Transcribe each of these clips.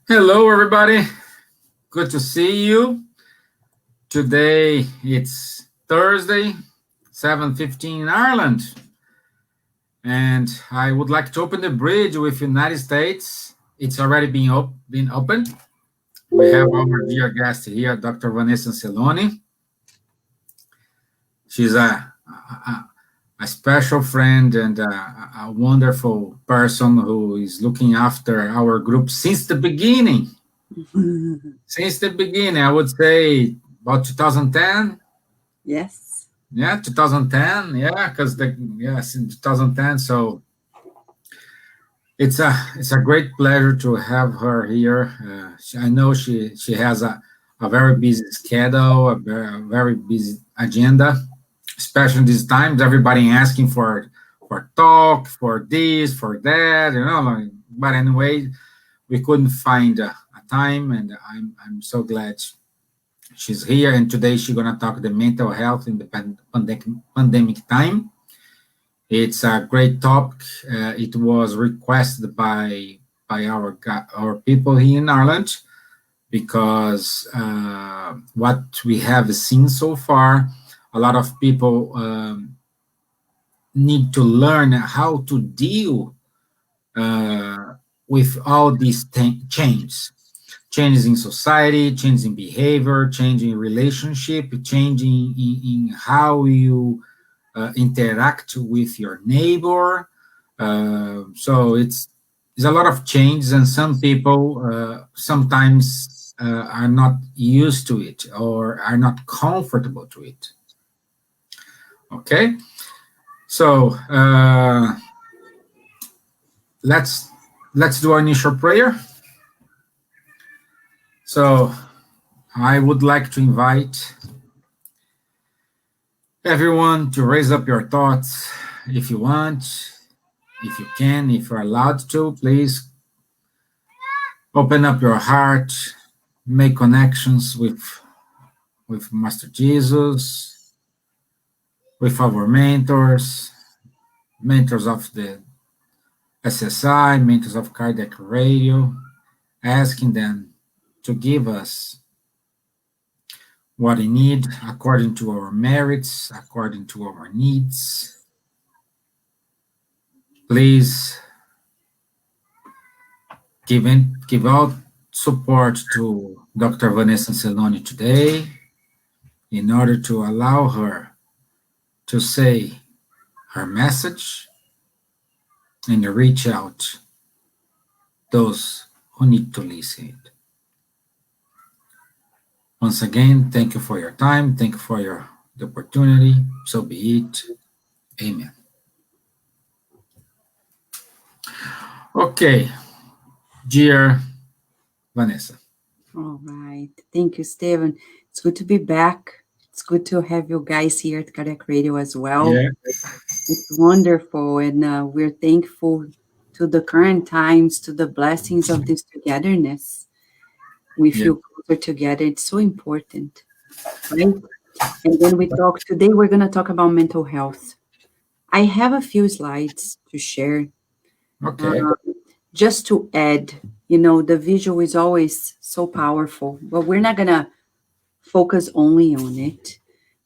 Hello, everybody. Good to see you. Today it's Thursday, 7:15 in Ireland, and I would like to open the bridge with United States. It's already been opened. We have our dear guest here, Dr. Vanessa Celoni. She's a special friend and a wonderful person who is looking after our group since the beginning. Since the beginning, I would say about 2010. Yes. Yeah, 2010. Yeah, because yes, in 2010. So it's a great pleasure to have her here. I know she has a very busy schedule, a very busy agenda, especially in these times. Everybody asking for talk, for this, for that, But anyway, we couldn't find a time, and I'm so glad she's here. And today she's gonna talk the mental health in the pandemic time. It's a great topic. It was requested by our people here in Ireland because what we have seen so far, a lot of people need to learn how to deal with all these changes in society, changes in behavior, changing in relationship, changing in how you interact with your neighbor. So it's a lot of changes, and some people sometimes are not used to it or are not comfortable to it. Okay, so let's do our initial prayer. So I would like to invite everyone to raise up your thoughts if you want, if you can, if you're allowed to. Please open up your heart, make connections with Master Jesus, with our mentors of the SSI, mentors of Cardiac Radio, asking them to give us what we need according to our merits, according to our needs. Please give out support to Dr. Vanessa Celoni today in order to allow her to say her message and reach out those who need to listen. Once again, thank you for your time. Thank you for the opportunity. So be it. Amen. Okay, dear Vanessa. All right. Thank you, Steven. It's good to be back. It's good to have you guys here at Cardiac Radio as well. Yeah. It's wonderful, and we're thankful to the current times, to the blessings of this togetherness. We feel closer together. It's so important, right? And when we talk today, we're going to talk about mental health. I have a few slides to share. Okay. Just to add, the visual is always so powerful, but we're not going to focus only on it.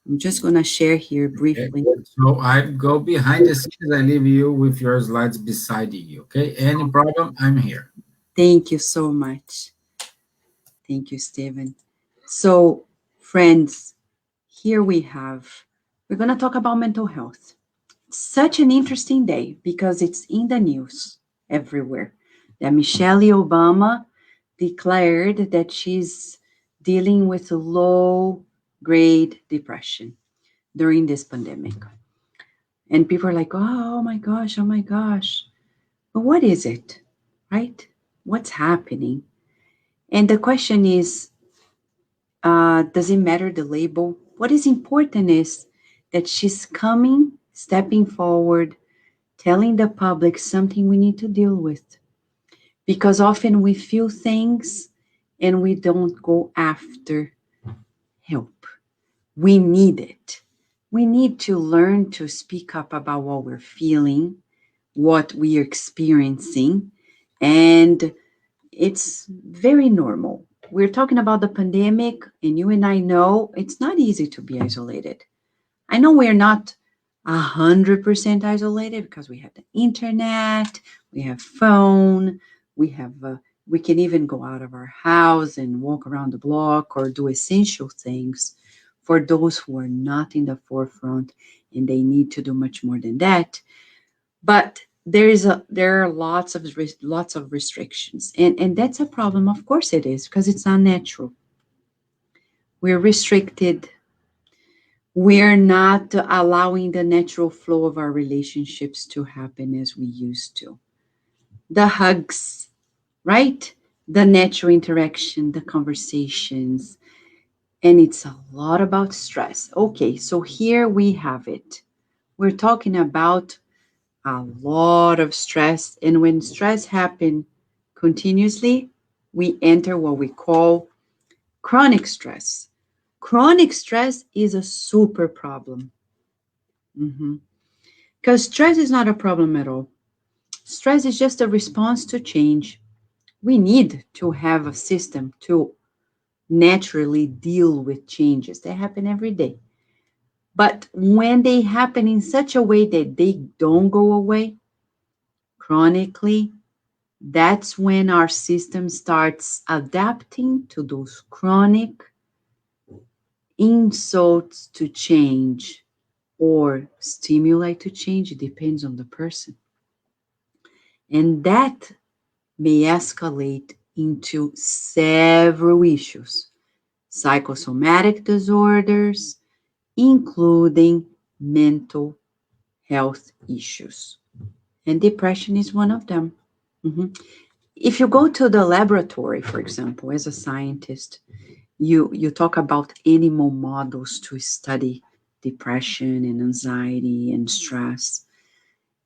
I'm just going to share here briefly. Okay. So I go behind the scenes. I leave you with your slides beside you. Okay. Any problem? I'm here. Thank you so much. Thank you, Steven. So, friends, here we're going to talk about mental health. It's such an interesting day because it's in the news everywhere that Michelle Obama declared that she's dealing with low-grade depression during this pandemic. And people are like, oh my gosh. But what is it, right? What's happening? And the question is, does it matter the label? What is important is that she's stepping forward, telling the public something we need to deal with. Because often we feel things and we don't go after help. We need it. We need to learn to speak up about what we're feeling what we are experiencing, and it's very normal. We're talking about the pandemic, and you and I know it's not easy to be isolated. I know we're not 100% isolated because we have the internet, we have phone, we have we can even go out of our house and walk around the block or do essential things for those who are not in the forefront and they need to do much more than that. But there are lots of restrictions, and that's a problem. Of course it is, because it's unnatural. We're restricted. We're not allowing the natural flow of our relationships to happen as we used to. The hugs, right? The natural interaction, the conversations, and it's a lot about stress. Okay, so here we have it. We're talking about a lot of stress, and when stress happens continuously, we enter what we call chronic stress. Chronic stress is a super problem. Because stress is not a problem at all. Stress is just a response to change. We need to have a system to naturally deal with changes that happen every day. But when they happen in such a way that they don't go away chronically, that's when our system starts adapting to those chronic insults to change or stimulate to change. It depends on the person. And that may escalate into several issues, psychosomatic disorders, including mental health issues. And depression is one of them. If you go to the laboratory, for example, as a scientist, you talk about animal models to study depression and anxiety and stress.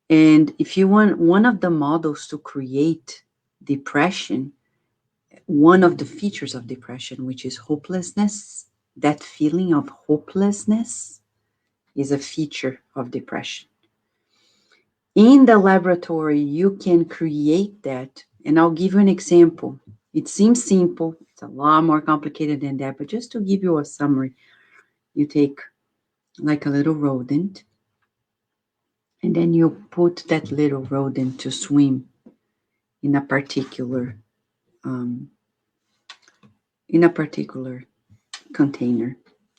And if you want one of the models to create depression, one of the features of depression, which is hopelessness, that feeling of hopelessness is a feature of depression. In the laboratory, you can create that. And I'll give you an example. It seems simple. It's a lot more complicated than that. But just to give you a summary, you take like a little rodent, and then you put that little rodent to swim in a particular container.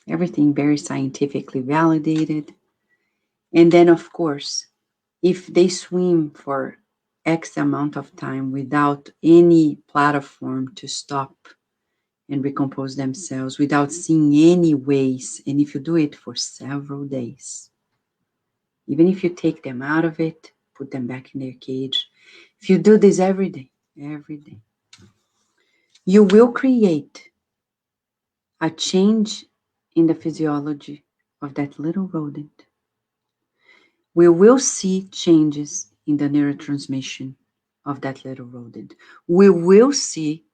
Everything very scientifically validated. And then, of course, if they swim for X amount of time without any platform to stop and recompose themselves, without seeing any ways, and if you do it for several days, even if you take them out of it, put them back in their cage, if you do this every day, you will create a change in the physiology of that little rodent. We will see changes in the neurotransmission of that little rodent. We will see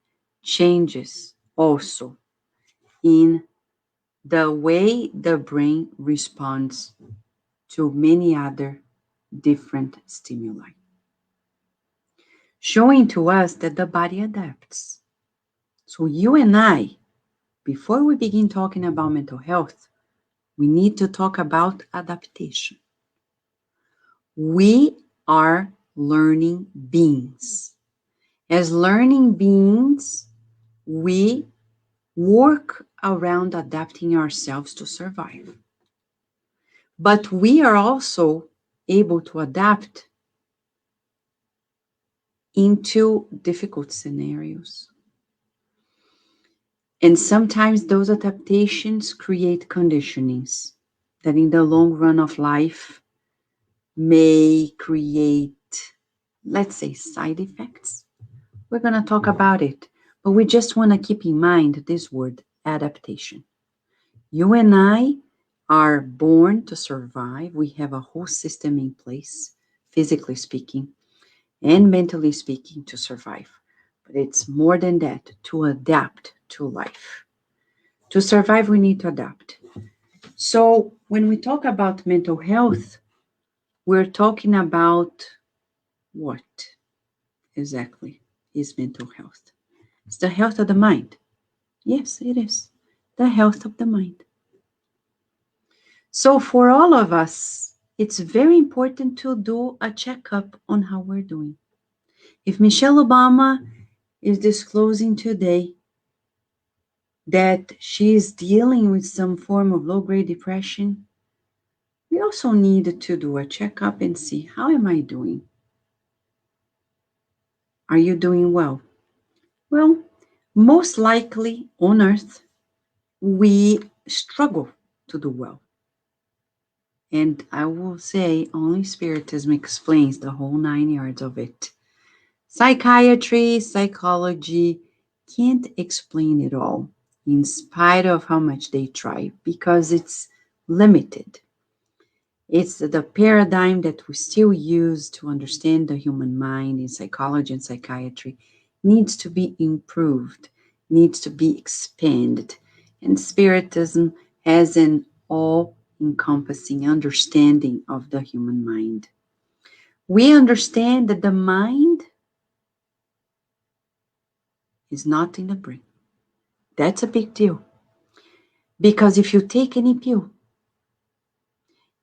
changes also in the way the brain responds to many other different stimuli, showing to us that the body adapts. So you and I, before we begin talking about mental health, we need to talk about adaptation. We are learning beings. As learning beings, we work around adapting ourselves to survive. But we are also able to adapt into difficult scenarios. And sometimes those adaptations create conditionings that in the long run of life may create, let's say, side effects. We're going to talk about it, but we just want to keep in mind this word, adaptation. You and I are born to survive. We have a whole system in place, physically speaking and mentally speaking, to survive. But it's more than that, to adapt to life. To survive, we need to adapt. So when we talk about mental health, we're talking about What exactly is mental health? It's the health of the mind. Yes, it is. The health of the mind. So, for all of us, it's very important to do a checkup on how we're doing. If Michelle Obama is disclosing today that she is dealing with some form of low grade depression, we also need to do a checkup and see, how am I doing? Are you doing well? Well, most likely on earth, we struggle to do well. And I will say, only Spiritism explains the whole 9 yards of it. Psychiatry, psychology can't explain it all, in spite of how much they try, because it's limited. It's the paradigm that we still use to understand the human mind in psychology and psychiatry needs to be improved, needs to be expanded. And Spiritism has an all-encompassing understanding of the human mind. We understand that the mind is not in the brain. That's a big deal. Because if you take any pill,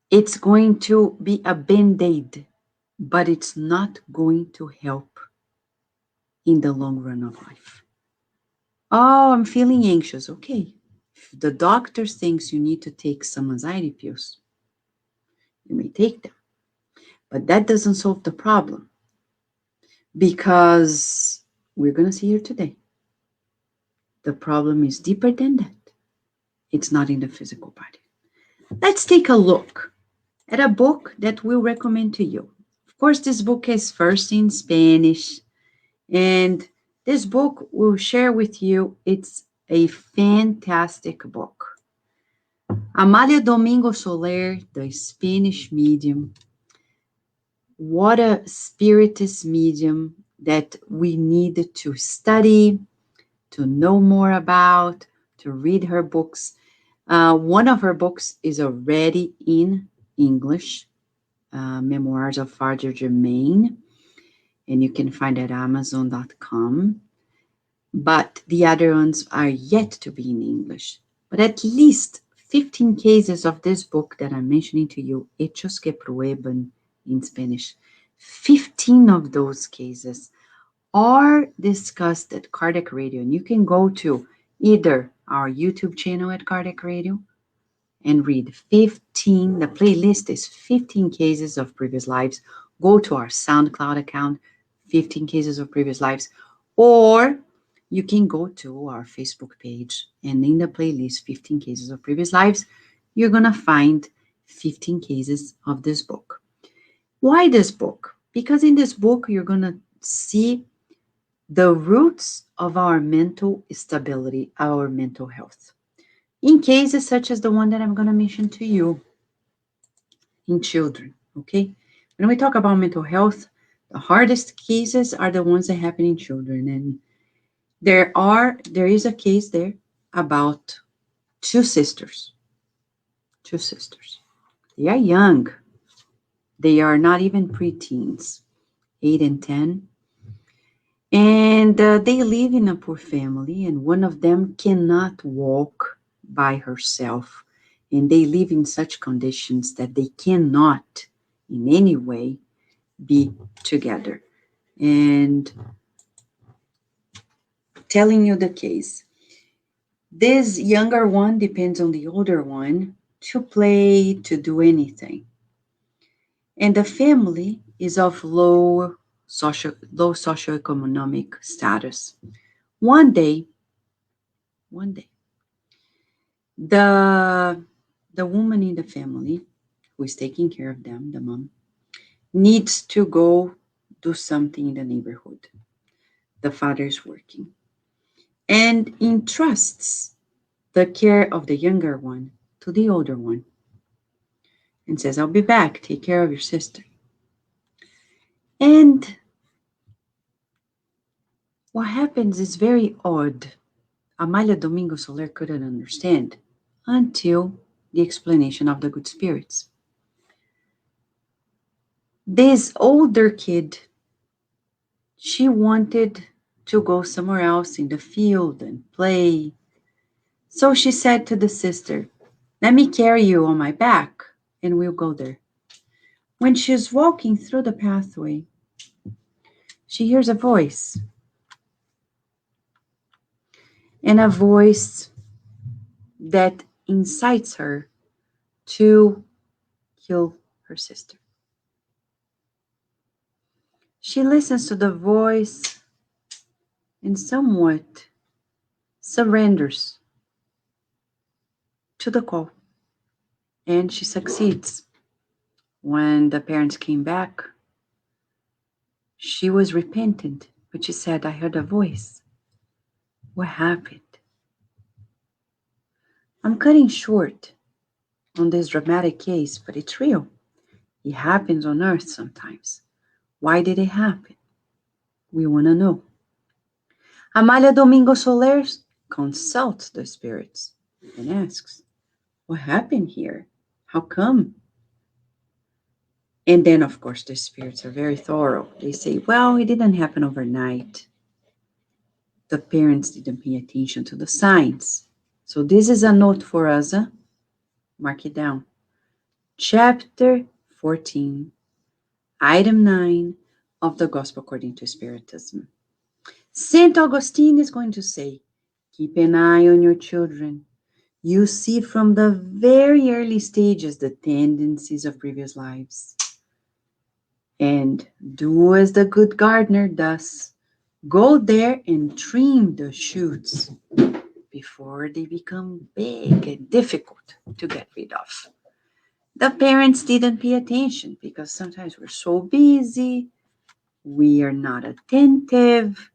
it's going to be a band-aid, but it's not going to help in the long run of life. Oh, I'm feeling anxious. Okay. If the doctor thinks you need to take some anxiety pills, you may take them. But that doesn't solve the problem, because we're going to see here today, the problem is deeper than that. It's not in the physical body. Let's take a look at a book that we'll recommend to you. Of course, this book is first in Spanish, and this book we'll share with you. It's a fantastic book. Amália Domingo Soler, the Spanish medium. What a spiritist medium that we need to study, to know more about, to read her books. One of her books is already in English, Memoirs of Father Germain, and you can find it at Amazon.com. But the other ones are yet to be in English. But at least 15 cases of this book that I'm mentioning to you, Hechos que prueban in Spanish, 15 of those cases are discussed at Kardec Radio. And you can go to either our YouTube channel at Kardec Radio and read 15, the playlist is 15 cases of previous lives. Go to our SoundCloud account, 15 cases of previous lives, or you can go to our Facebook page, and in the playlist, 15 cases of previous lives, you're going to find 15 cases of this book. Why this book? Because in this book, you're going to see the roots of our mental stability, our mental health, in cases such as the one that I'm going to mention to you in children, okay? When we talk about mental health, the hardest cases are the ones that happen in children, and there is a case there about two sisters. They are young. They are not even preteens, 8 and 10. And they live in a poor family, and one of them cannot walk by herself. And they live in such conditions that they cannot in any way be together. And telling you the case, this younger one depends on the older one to play, to do anything. And the family is of low socioeconomic status. One day, the woman in the family who is taking care of them, the mom, needs to go do something in the neighborhood. The father is working and entrusts the care of the younger one to the older one and says, I'll be back, take care of your sister. And what happens is very odd. Amália Domingo Soler couldn't understand until the explanation of the good spirits. This older kid She wanted to go somewhere else in the field and play. So she said to the sister, "Let me carry you on my back and we'll go there." When she's walking through the pathway, she hears a voice, and a voice that incites her to kill her sister. She listens to the voice and somewhat surrenders to the call, and she succeeds. When the parents came back, she was repentant, but she said, "I heard a voice. What happened?" I'm cutting short on this dramatic case, but it's real. It happens on earth sometimes. Why did it happen? We want to know. Amalia Domingo Soler consults the spirits and asks, "What happened here? How come?" And then, of course, the spirits are very thorough. They say, "Well, it didn't happen overnight. The parents didn't pay attention to the signs." So this is a note for us. Mark it down. Chapter 14, item 9 of the Gospel According to Spiritism. St. Augustine is going to say, keep an eye on your children. You see from the very early stages the tendencies of previous lives. And do as the good gardener does. Go there and trim the shoots before they become big and difficult to get rid of. The parents didn't pay attention because sometimes we're so busy, we are not attentive,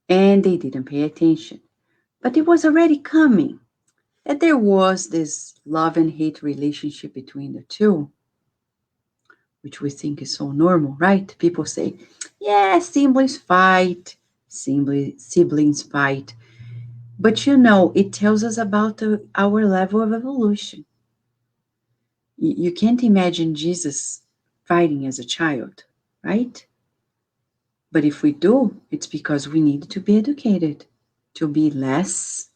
and they didn't pay attention. But it was already coming that there was this love and hate relationship between the two, which we think is so normal, right? People say, yeah, siblings fight, siblings fight. But it tells us about our level of evolution. You can't imagine Jesus fighting as a child, right? But if we do, it's because we need to be educated to be less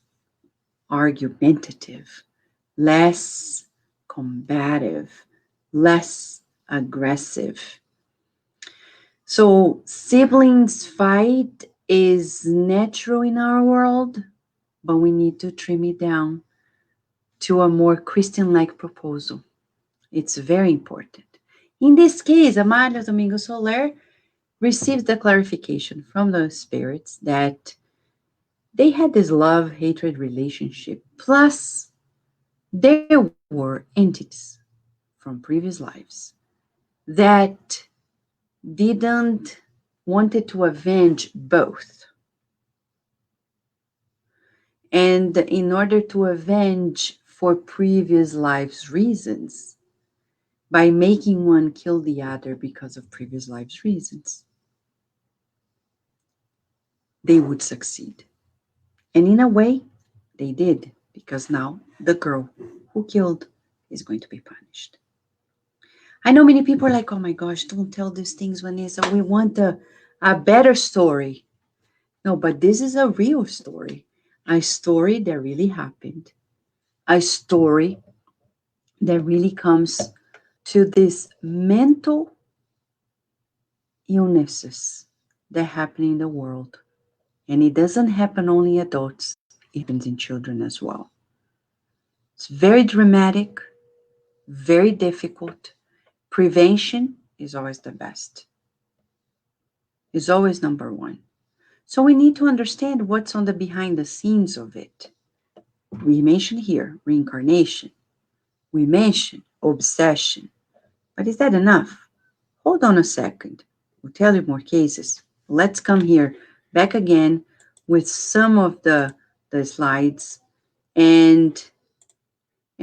argumentative, less combative, less aggressive. So siblings fight is natural in our world, but we need to trim it down to a more Christian-like proposal. It's very important. In this case, Amalia Domingo Soler receives the clarification from the spirits that they had this love-hatred relationship, plus there were entities from previous lives that didn't wanted to avenge both. And in order to avenge for previous lives' reasons, by making one kill the other because of previous lives' reasons, they would succeed. And in a way, they did, because now the girl who killed is going to be punished. I know many people are like, oh my gosh, don't tell these things, Vanessa. We want a better story. No, but this is a real story. A story that really happened. A story that really comes to these mental illnesses that happen in the world. And it doesn't happen only in adults, it happens in children as well. It's very dramatic, very difficult. Prevention is always the best. It's always number one. So we need to understand what's on the behind the scenes of it. We mentioned here reincarnation. We mentioned obsession. But is that enough? Hold on a second. We'll tell you more cases. Let's come here back again with some of the slides and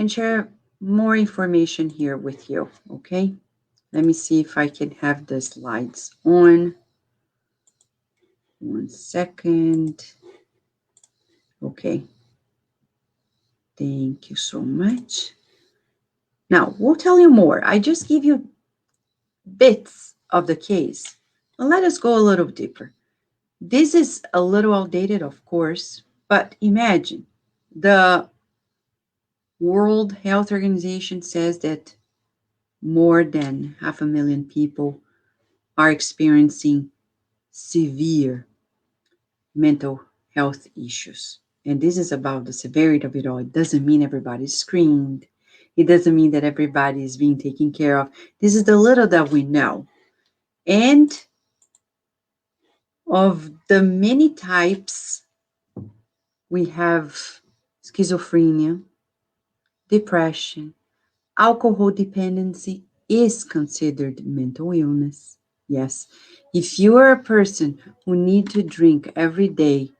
share more information here with you, okay? Let me see if I can have the slides on. 1 second. Okay. Thank you so much. Now, we'll tell you more. I just give you bits of the case. Well, let us go a little deeper. This is a little outdated, of course, but imagine the World Health Organization says that more than 500,000 people are experiencing severe mental health issues. And this is about the severity of it all. It doesn't mean everybody's screened. It doesn't mean that everybody is being taken care of. This is the little that we know. And of the many types, we have schizophrenia, depression, alcohol dependency is considered mental illness. Yes, if you are a person who need to drink every day,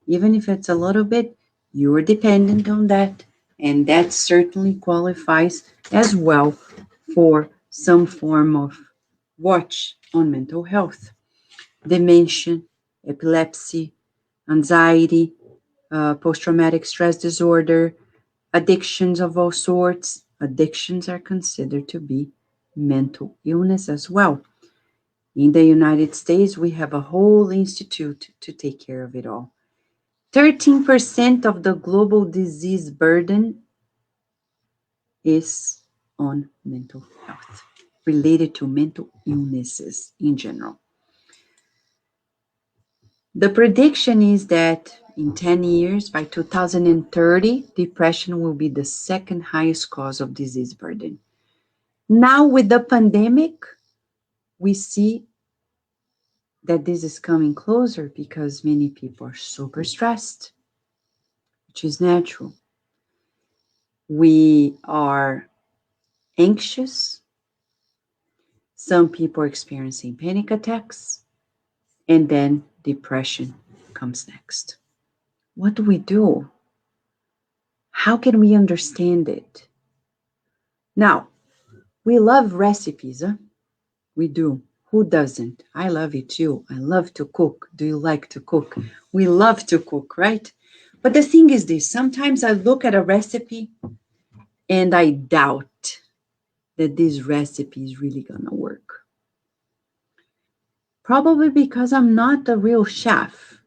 even if it's a little bit, you are dependent on that, and that certainly qualifies as well for some form of watch on mental health. Dementia, epilepsy, anxiety, post-traumatic stress disorder, addictions of all sorts. Addictions are considered to be mental illness as well. In the United States, we have a whole institute to take care of it all. 13% of the global disease burden is on mental health, related to mental illnesses in general. The prediction is that in 10 years, by 2030, depression will be the second highest cause of disease burden. Now, with the pandemic, we see that this is coming closer because many people are super stressed, which is natural. We are anxious. Some people are experiencing panic attacks, and then depression comes next. What do we do? How can we understand it? Now, we love recipes, huh? We do. Who doesn't? I love it too. I love to cook. Do you like to cook? We love to cook, right? But the thing is this, sometimes I look at a recipe and I doubt that this recipe is really gonna work. Probably because I'm not a real chef.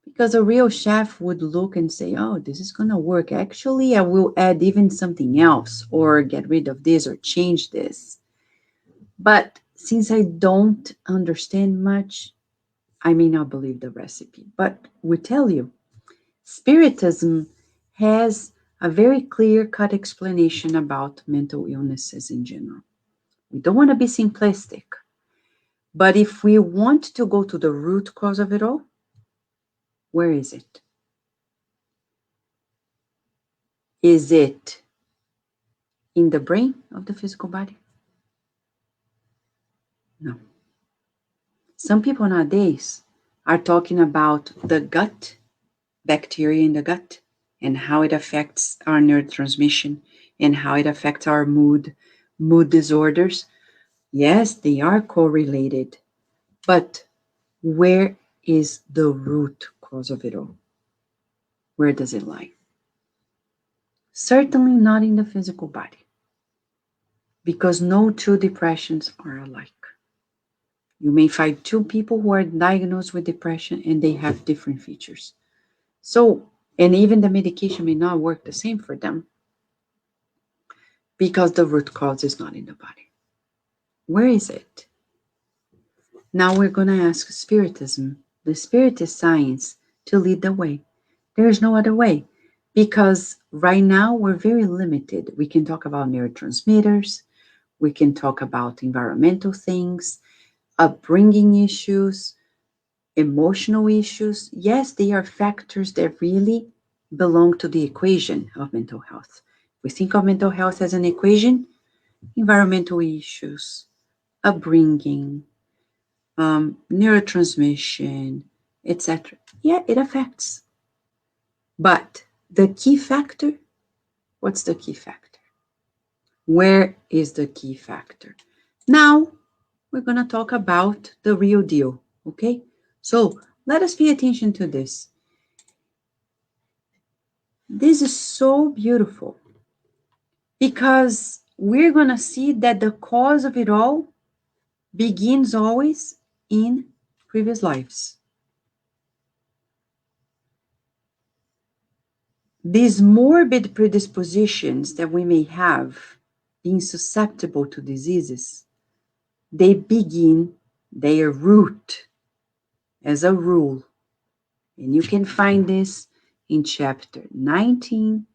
Because a real chef would look and say, oh, this is gonna work. Actually, I will add even something else or get rid of this or change this. But since I don't understand much, I may not believe the recipe. But we tell you, Spiritism has a very clear-cut explanation about mental illnesses in general. We don't want to be simplistic. But if we want to go to the root cause of it all, where is it? Is it in the brain of the physical body? No. Some people nowadays are talking about the gut, bacteria in the gut, and how it affects our neurotransmission and how it affects our mood disorders. Yes, they are correlated, but where is the root cause of it all? Where does it lie? Certainly not in the physical body, because no two depressions are alike. You may find two people who are diagnosed with depression and they have different features. So, and even the medication may not work the same for them because the root cause is not in the body. Where is it? Now we're going to ask Spiritism, the Spiritist science, to lead the way. There is no other way because right now we're very limited. We can talk about neurotransmitters, we can talk about environmental things, upbringing issues, emotional issues. Yes, they are factors that really belong to the equation of mental health. We think of mental health as an equation, environmental issues, upbringing, neurotransmission, etc. Yeah, it affects. But the key factor, what's the key factor? Where is the key factor? Now, we're going to talk about the real deal, okay? So let us pay attention to this. This is so beautiful because we're going to see that the cause of it all begins always in previous lives. these morbid predispositions that we may have, being susceptible to diseases, they begin their root as a rule. And you can find this in chapter 19,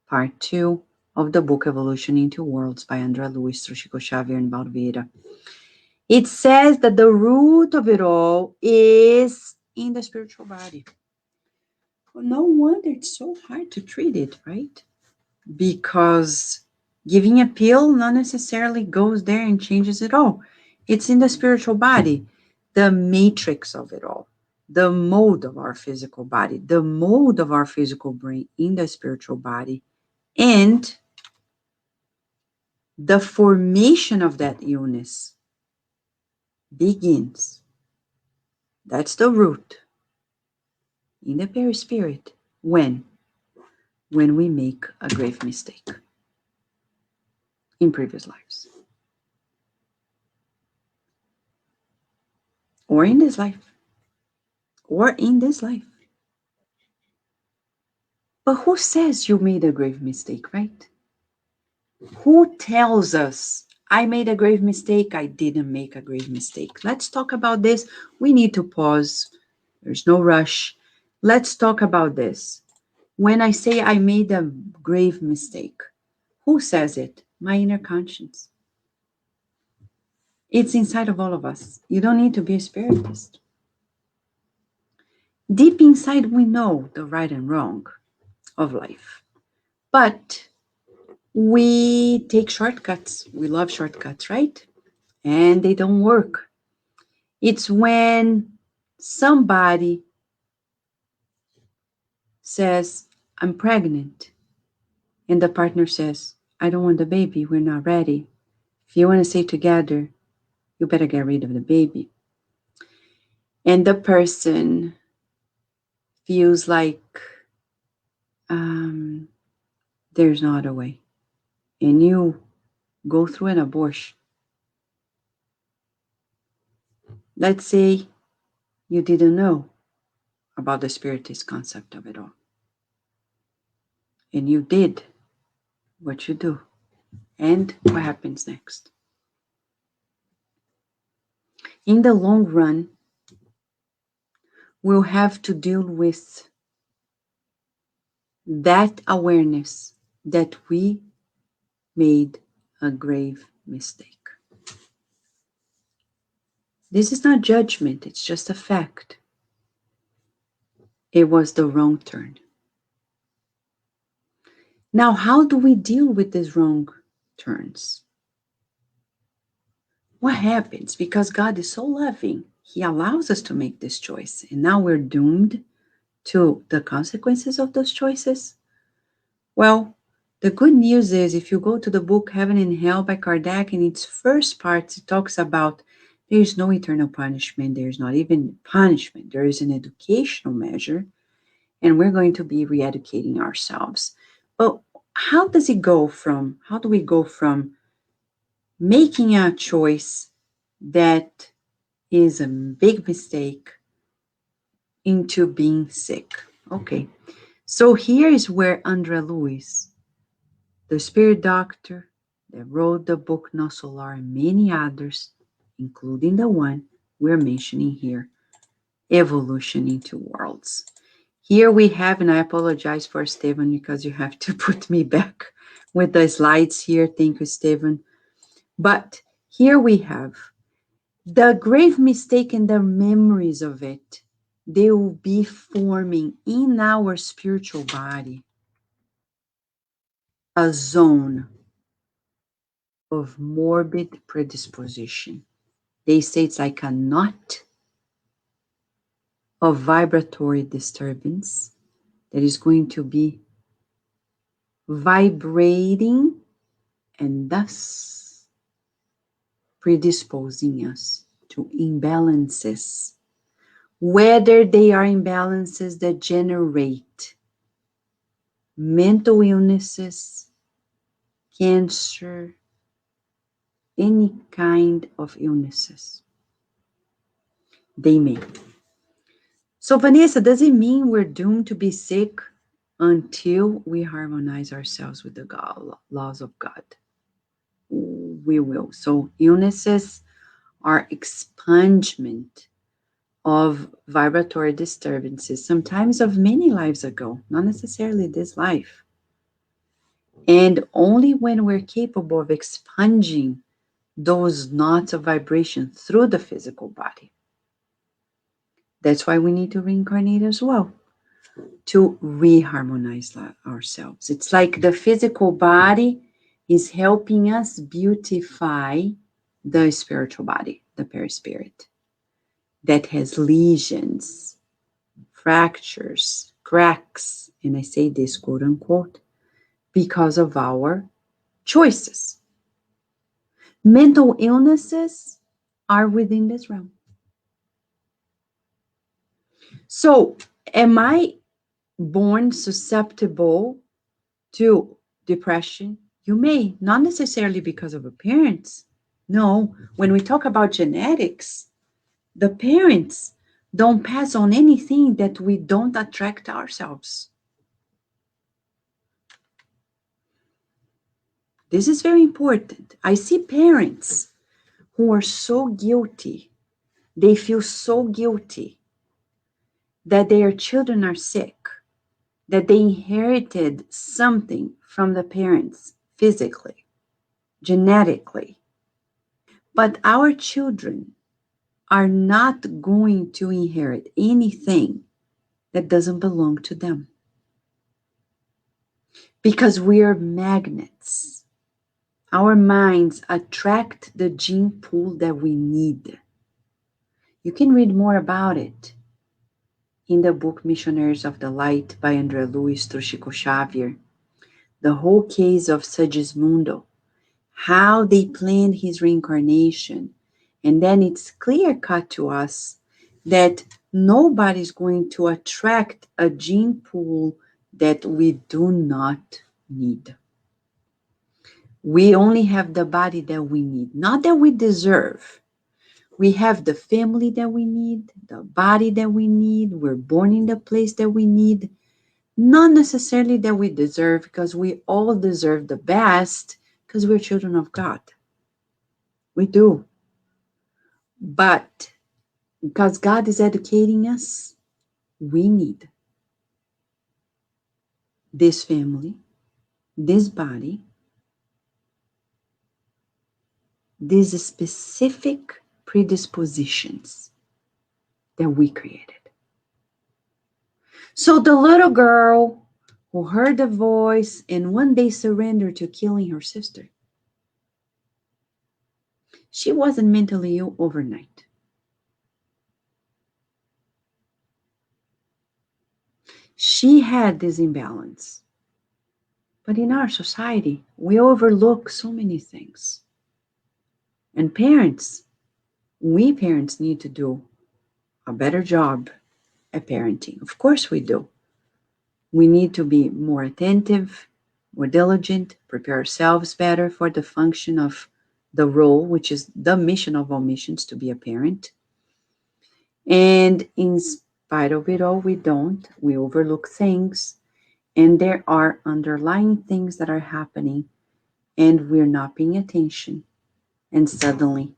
part 2 of the book Evolution in Two Worlds by André Luiz, Chico Xavier, and Valdo Vieira. It says that the root of it all is in the spiritual body. Well, no wonder it's so hard to treat it, right? Because giving a pill not necessarily goes there and changes it all. It's in the spiritual body, the matrix of it all, the mode of our physical body, the mode of our physical brain in the spiritual body, and the formation of that illness begins. That's the root in the perispirit. When we make a grave mistake in previous lives or in this life. But who says you made a grave mistake, right? Who tells us I made a grave mistake, I didn't make a grave mistake? Let's talk about this. We need to pause. There's no rush. Let's talk about this. When I say I made a grave mistake, who says it? My inner conscience. It's inside of all of us. You don't need to be a spiritist. Deep inside, we know the right and wrong of life. But we take shortcuts. We love shortcuts, right? And they don't work. It's when somebody says, I'm pregnant, and the partner says, I don't want the baby, we're not ready. If you want to stay together, you better get rid of the baby. And the person feels like there's no other way. And you go through an abortion. Let's say you didn't know about the spiritist concept of it all. And you did what you do. And what happens next? In the long run, we'll have to deal with that awareness that we made a grave mistake. This is not judgment, it's just a fact. It was the wrong turn. Now, how do we deal with these wrong turns? What happens? Because God is so loving, He allows us to make this choice, and now we're doomed to the consequences of those choices. Well, the good news is if you go to the book Heaven and Hell by Kardec, in its first parts, it talks about there is no eternal punishment. There is not even punishment. There is an educational measure, and we're going to be re-educating ourselves. But how do we go from making a choice that is a big mistake into being sick? Okay, so here is where André Luiz, the spirit doctor that wrote the book No Solar, and many others, including the one we're mentioning here, Evolution in Two Worlds. Here we have, and I apologize for Stephen because you have to put me back with the slides here. Thank you, Stephen. But here we have the grave mistake and the memories of it. They will be forming in our spiritual body a zone of morbid predisposition. They say it's like a knot of vibratory disturbance that is going to be vibrating and thus predisposing us to imbalances, whether they are imbalances that generate mental illnesses, cancer, any kind of illnesses. They may. So, Vanessa, does it mean we're doomed to be sick until we harmonize ourselves with the laws of God. We will. So illnesses are expungement of vibratory disturbances, sometimes of many lives ago, not necessarily this life. And only when we're capable of expunging those knots of vibration through the physical body. That's why we need to reincarnate as well, to reharmonize ourselves. It's like the physical body is helping us beautify the spiritual body, the perispirit, that has lesions, fractures, cracks, and I say this quote unquote, because of our choices. Mental illnesses are within this realm. So, am I born susceptible to depression? You may, not necessarily because of a parents. No, when we talk about genetics, the parents don't pass on anything that we don't attract ourselves. This is very important. I see parents who are so guilty, they feel so guilty that their children are sick, that they inherited something from the parents physically, genetically. But our children are not going to inherit anything that doesn't belong to them. Because we are magnets. Our minds attract the gene pool that we need. You can read more about it in the book Missionaries of the Light by André Luiz through Chico Xavier. The whole case of Segismundo, how they planned his reincarnation. And then it's clear cut to us that nobody's going to attract a gene pool that we do not need. We only have the body that we need, not that we deserve. We have the family that we need, the body that we need. We're born in the place that we need. Not necessarily that we deserve, because we all deserve the best, because we're children of God. We do. But because God is educating us, we need this family, this body, these specific predispositions that we created. So the little girl who heard the voice and one day surrendered to killing her sister, she wasn't mentally ill overnight. She had this imbalance. But in our society, we overlook so many things. And parents, we parents need to do a better job at parenting. Of course we do. We need to be more attentive, more diligent, prepare ourselves better for the function of the role, which is the mission of all missions, to be a parent. And in spite of it all, we don't. We overlook things. And there are underlying things that are happening, and we're not paying attention. And suddenly,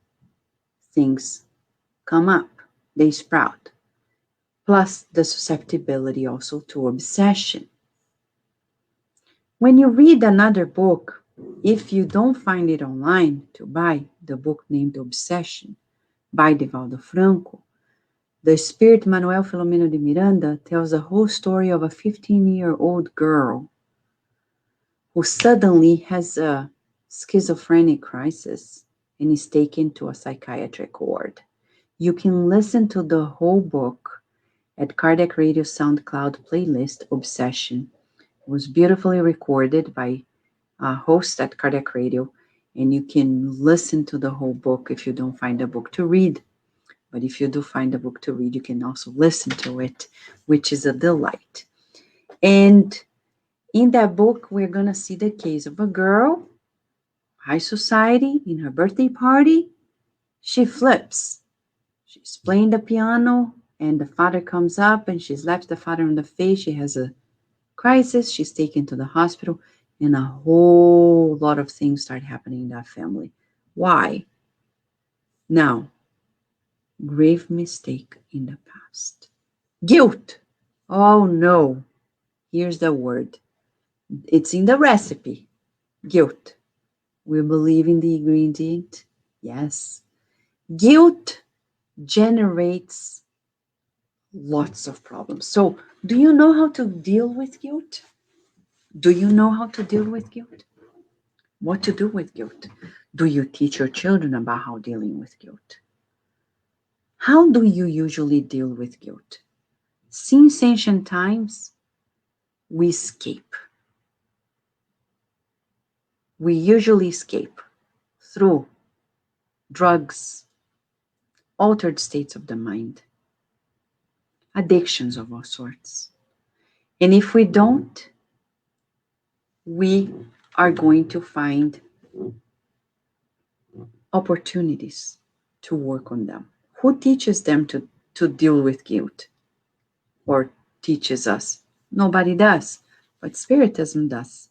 things come up. They sprout. Plus the susceptibility also to obsession. When you read another book, if you don't find it online to buy, the book named Obsession by Divaldo Franco, the spirit Manuel Filomeno de Miranda tells the whole story of a 15-year-old girl who suddenly has a schizophrenic crisis and is taken to a psychiatric ward. You can listen to the whole book at Kardec Radio SoundCloud playlist Obsession. It was beautifully recorded by a host at Kardec Radio, and you can listen to the whole book if you don't find a book to read. But if you do find a book to read, you can also listen to it, which is a delight. And in that book, we're going to see the case of a girl, high society, in her birthday party. She flips. She's playing the piano, and the father comes up, and she slaps the father in the face. She has a crisis. She's taken to the hospital, and a whole lot of things start happening in that family. Why? Now, grave mistake in the past. Guilt. Oh no. Here's the word. It's in the recipe. Guilt. We believe in the ingredient. Yes. Guilt generates lots of problems. So, do you know how to deal with guilt? Do you know how to deal with guilt? What to do with guilt? Do you teach your children about how dealing with guilt? How do you usually deal with guilt? Since ancient times, we escape. We usually escape through drugs, altered states of the mind, addictions of all sorts. And if we don't, we are going to find opportunities to work on them. Who teaches them to deal with guilt or teaches us? Nobody does, but Spiritism does.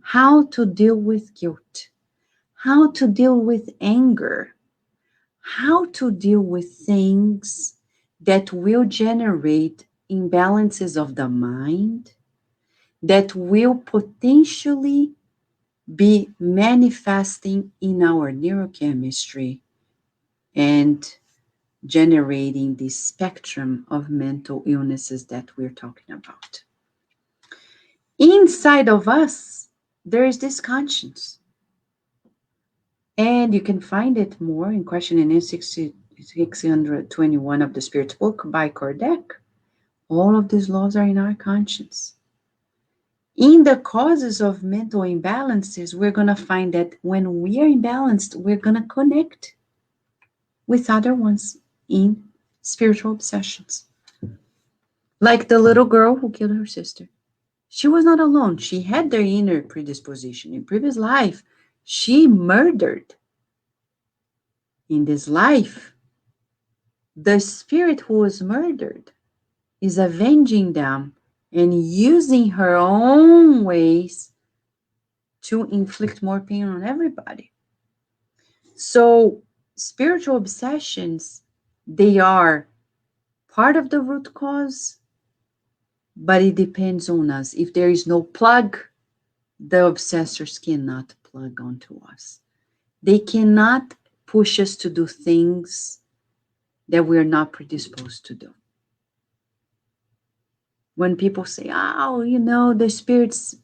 How to deal with guilt, how to deal with anger, how to deal with things that will generate imbalances of the mind that will potentially be manifesting in our neurochemistry and generating the spectrum of mental illnesses that we're talking about. Inside of us, there is this conscience. And you can find it more in Question and Answer 621 of the Spirit's Book by Kardec. All of these laws are in our conscience. In the causes of mental imbalances, we're going to find that when we are imbalanced, we're going to connect with other ones in spiritual obsessions. Like the little girl who killed her sister. She was not alone. She had their inner predisposition. In previous life, she murdered. In this life, the spirit who was murdered is avenging them and using her own ways to inflict more pain on everybody. So, spiritual obsessions, they are part of the root cause, but it depends on us. If there is no plug, the obsessors cannot plug onto us. They cannot push us to do things that we're not predisposed to do. When people say, oh, the spirits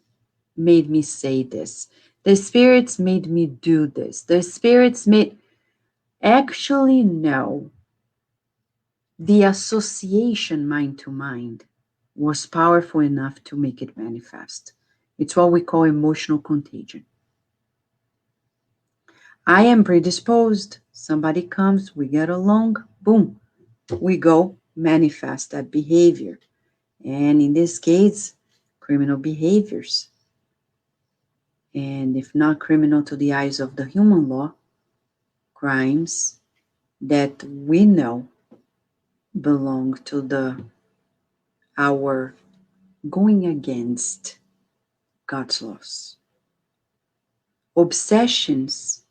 made me say this. The spirits made me do this. The spirits made... Actually, no. The association mind to mind was powerful enough to make it manifest. It's what we call emotional contagion. I am predisposed. Somebody comes, we get along, boom, we go manifest that behavior. And in this case, criminal behaviors. And if not criminal to the eyes of the human law, crimes that we know belong to our going against God's laws. Obsessions,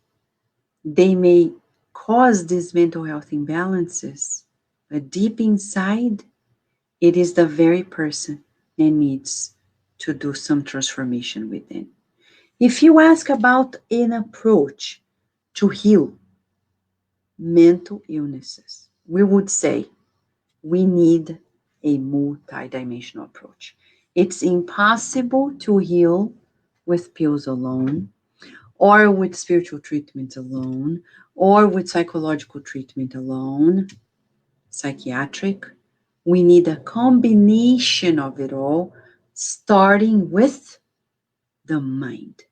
they may cause these mental health imbalances, but deep inside, it is the very person that needs to do some transformation within. If you ask about an approach to heal mental illnesses, we would say we need a multidimensional approach. It's impossible to heal with pills alone, or with spiritual treatment alone, or with psychological treatment alone, psychiatric. We need a combination of it all, starting with the mind.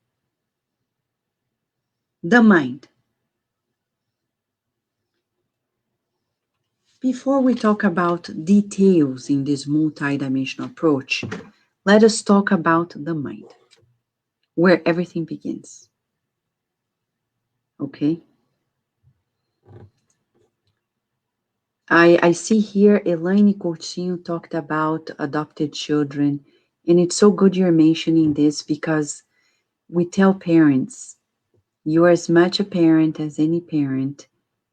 The mind. Before we talk about details in this multidimensional approach, let us talk about the mind, where everything begins. Okay? I see here Elaine Coutinho talked about adopted children And it's so good you're mentioning this because we tell parents, you're as much a parent as any parent.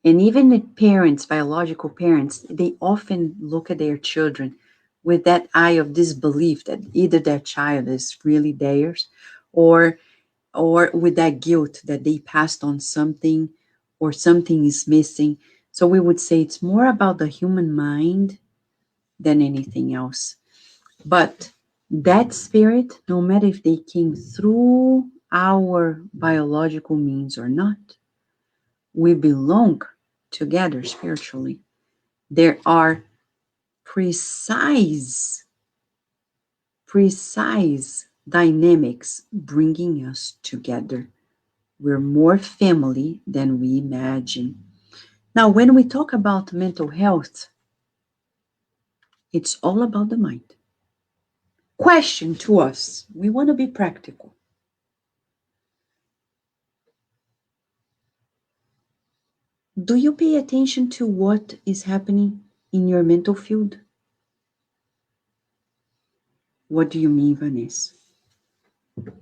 And even the parents, biological parents, they often look at their children with that eye of disbelief that either their child is really theirs or with that guilt that they passed on something or something is missing. So we would say it's more about the human mind than anything else. But that spirit, no matter if they came through our biological means or not, we belong together spiritually. There are precise dynamics bringing us together. We're more family than we imagine. Now, when we talk about mental health, it's all about the mind. Question to us, we want to be practical. Do you pay attention to what is happening in your mental field? What do you mean, Vanessa?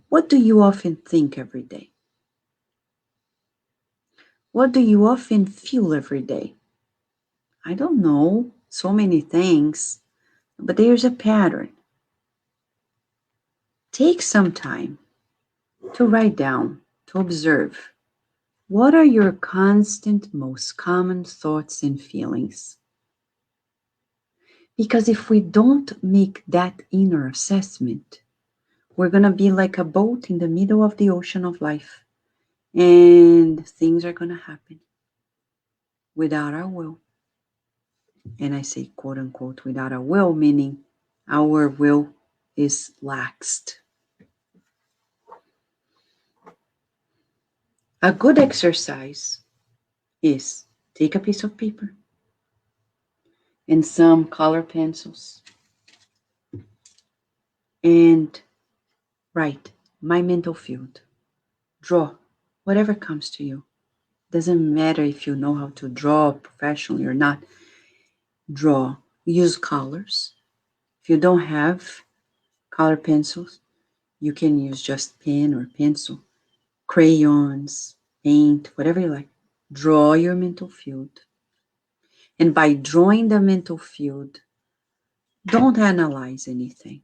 What do you often think every day? What do you often feel every day? I don't know, so many things, but there's a pattern. Take some time to write down, to observe. What are your constant, most common thoughts and feelings? Because if we don't make that inner assessment, we're going to be like a boat in the middle of the ocean of life, and things are going to happen without our will. And I say, quote unquote, without our will, meaning our will is laxed. A good exercise is take a piece of paper and some color pencils and write my mental field. Draw whatever comes to you. Doesn't matter if you know how to draw professionally or not. Draw. Use colors. If you don't have color pencils, you can use just pen or pencil, crayons, paint, whatever you like. Draw your mental field. And by drawing the mental field, don't analyze anything.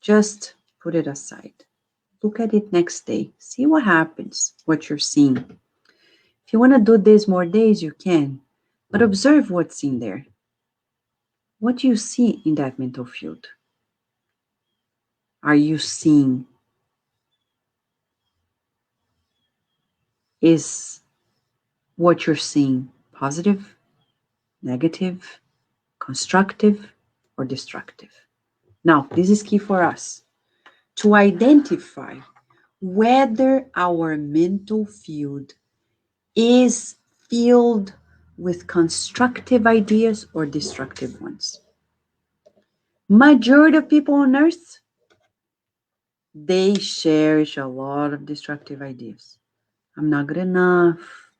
Just put it aside. Look at it next day. See what happens, what you're seeing. If you want to do this more days, you can. But observe what's in there. What do you see in that mental field? Are you seeing? Is what you're seeing positive, negative, constructive, or destructive? Now, this is key for us to identify whether our mental field is filled with constructive ideas or destructive ones. Majority of people on earth, they cherish a lot of destructive ideas. I'm not good enough.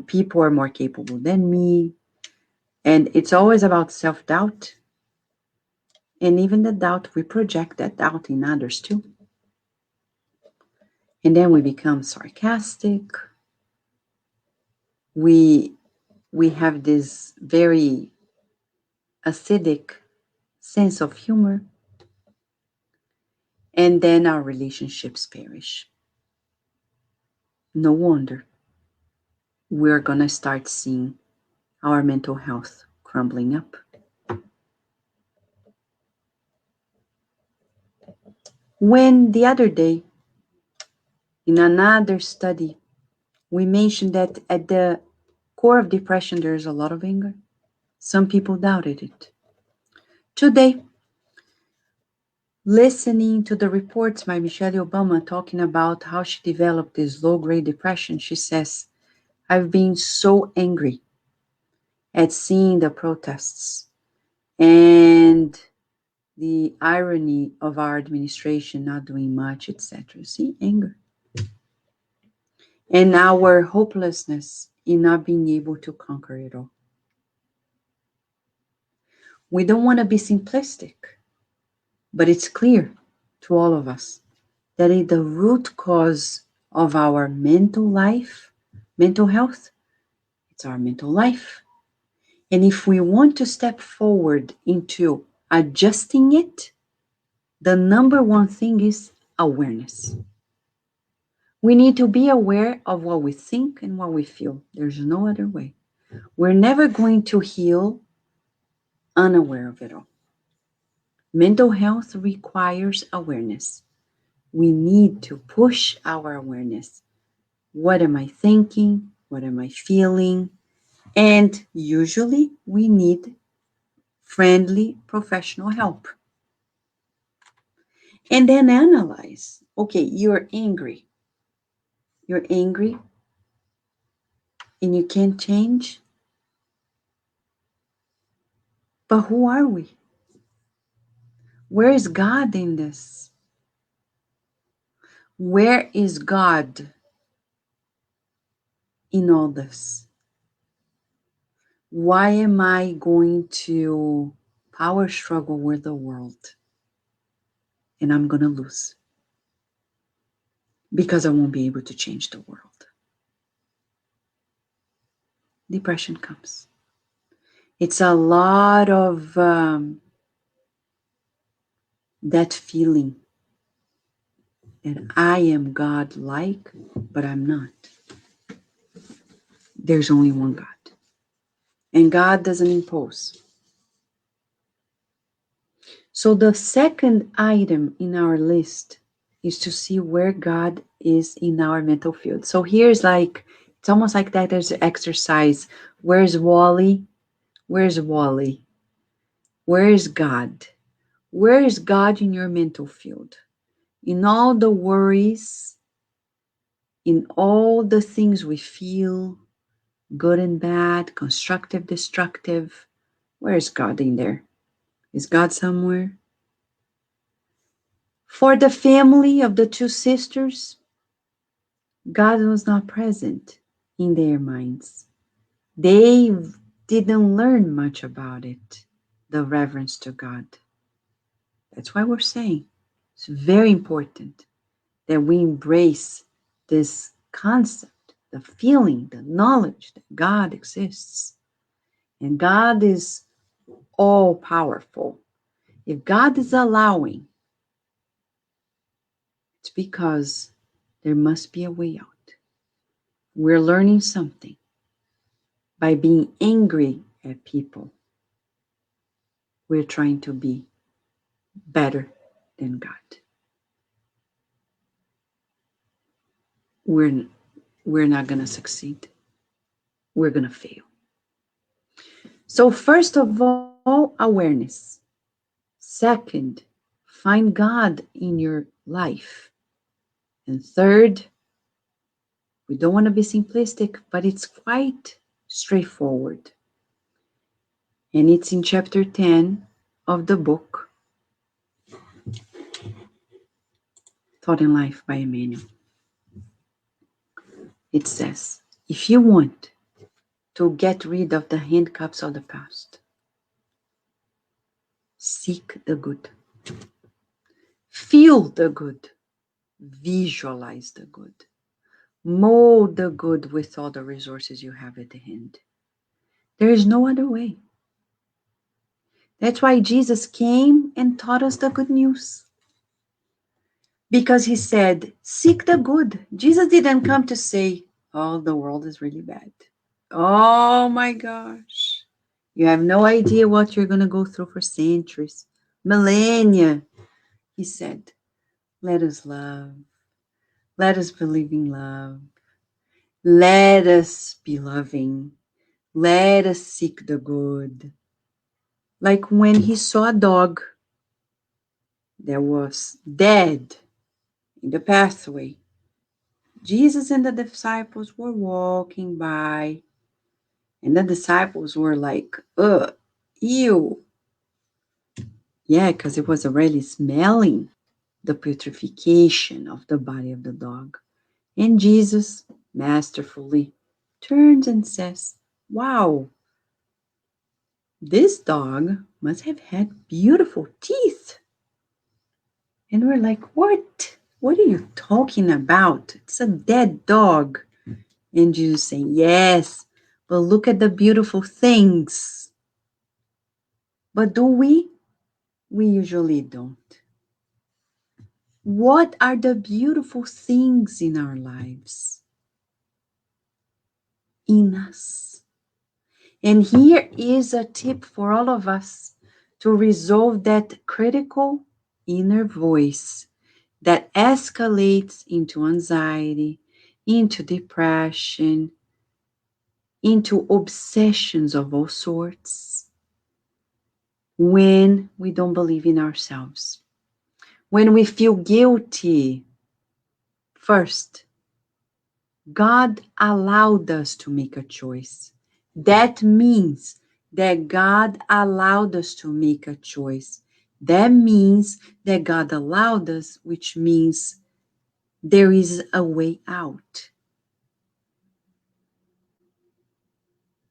People are more capable than me. And it's always about self-doubt. And even the doubt, we project that doubt in others too. And then we become sarcastic. We have this very acidic sense of humor. And then our relationships perish. No wonder we're going to start seeing our mental health crumbling up. When the other day, in another study, we mentioned that at the core of depression, there's a lot of anger. Some people doubted it. Today, listening to the reports by Michelle Obama talking about how she developed this low-grade depression, she says, I've been so angry at seeing the protests and the irony of our administration not doing much, etc. See, anger. And our hopelessness in not being able to conquer it all. We don't want to be simplistic. But it's clear to all of us that the root cause of our mental life, mental health, it's our mental life. And if we want to step forward into adjusting it, the number one thing is awareness. We need to be aware of what we think and what we feel. There's no other way. We're never going to heal unaware of it all. Mental health requires awareness. We need to push our awareness. What am I thinking? What am I feeling? And usually we need friendly professional help. And then analyze. Okay, you're angry. You're angry and you can't change. But who are we? Where is God in this? Where is God in all this? Why am I going to power struggle with the world and I'm going to lose? Because I won't be able to change the world. Depression comes. It's a lot of that feeling that I am God-like, but I'm not. There's only one God. And God doesn't impose. So the second item in our list is to see where God is in our mental field. So here's like, it's almost like that there's an exercise. Where's Wally? Where's Wally? Where is God? Where is God in your mental field? In all the worries, in all the things we feel, good and bad, constructive, destructive, where is God in there? Is God somewhere? For the family of the two sisters, God was not present in their minds. They didn't learn much about it, the reverence to God. That's why we're saying it's very important that we embrace this concept, the feeling, the knowledge that God exists. And God is all powerful. If God is allowing, it's because there must be a way out. We're learning something by being angry at people. We're trying to be better than God. We're not going to succeed. We're going to fail. So first of all, awareness. Second, find God in your life. And third, we don't want to be simplistic, but it's quite straightforward. And it's in chapter 10 of the book, Thought in Life by Emmanuel. It says, if you want to get rid of the handcuffs of the past, seek the good. Feel the good. Visualize the good. Mold the good with all the resources you have at hand. There is no other way. That's why Jesus came and taught us the good news. Because he said, seek the good. Jesus didn't come to say, oh, the world is really bad. Oh my gosh. You have no idea what you're going to go through for centuries, millennia. He said, let us love. Let us believe in love. Let us be loving. Let us seek the good. Like when he saw a dog that was dead in the pathway. Jesus and the disciples were walking by, and the disciples were like, ew. Yeah, because it was already smelling the putrefaction of the body of the dog. And Jesus masterfully turns and says, wow, this dog must have had beautiful teeth. And we're like, what? What are you talking about? It's a dead dog. And Jesus saying, yes, but look at the beautiful things. But do we? We usually don't. What are the beautiful things in our lives? In us. And here is a tip for all of us to resolve that critical inner voice that escalates into anxiety, into depression, into obsessions of all sorts when we don't believe in ourselves. When we feel guilty, first, God allowed us to make a choice. That means that God allowed us to make a choice. That means that God allowed us, which means there is a way out.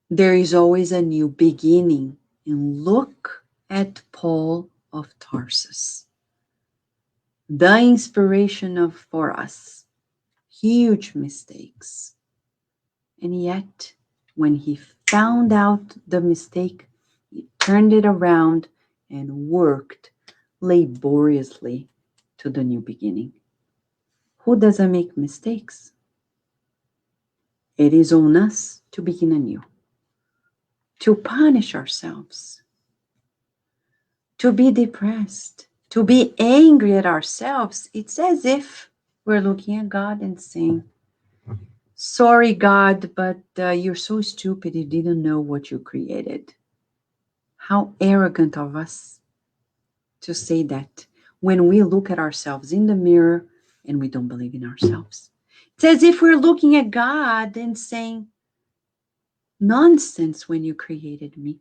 There is always a new beginning. And look at Paul of Tarsus, the inspiration for us. Huge mistakes. And yet, when he found out the mistake, he turned it around and worked laboriously to the new beginning. Who doesn't make mistakes? It is on us to begin anew, to punish ourselves, to be depressed, to be angry at ourselves. It's as if we're looking at God and saying, sorry, God, but you're so stupid you didn't know what you created. How arrogant of us to say that when we look at ourselves in the mirror and we don't believe in ourselves. It's as if we're looking at God and saying, nonsense when you created me.